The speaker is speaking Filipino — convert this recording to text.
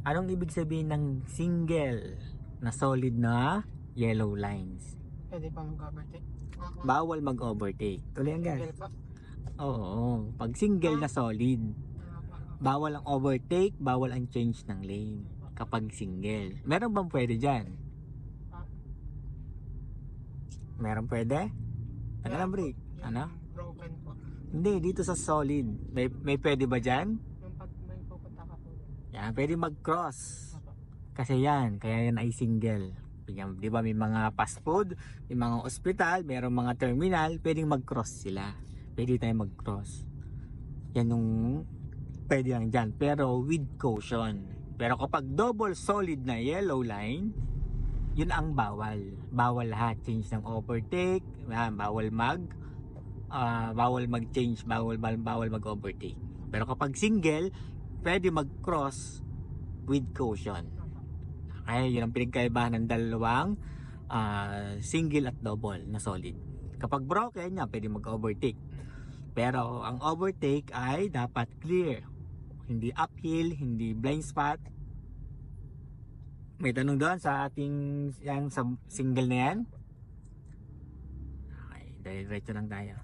Anong ibig sabihin ng single na solid na yellow lines? Pwede pa mag-overtake. Bawal mag-overtake. Tuloy ang gas. Single pa. Oo. Pag single na solid, bawal ang overtake, bawal ang change ng lane. Kapag single. Meron bang pwede dyan? Meron pwede? Tagal ang break. Ano? Broken po. Hindi, dito sa solid. May pwede ba dyan? Yung pag may pupunta ka po. Yan, pwede mag-cross. Kasi yan, kaya yan ay single. Yan, di ba may mga fast food, may mga ospital, mayroong mga terminal, pwedeng mag-cross sila. Pwede tayo mag-cross. Yan yung pwede lang dyan. Pero with caution. Pero kapag double solid na yellow line, yun ang bawal. Bawal lahat. Change ng overtake, bawal mag-change, bawal mag-overtake. Pero kapag single, pwede mag-cross with caution. Kaya yun ang pinagkaibahan ng dalawang single at double na solid. Kapag broken, yan, pwede mag-overtake. Pero ang overtake ay dapat clear. Hindi uphill, hindi blind spot. May tanong doon sa ating yan, sa single na yan. Okay, diretso lang tayo.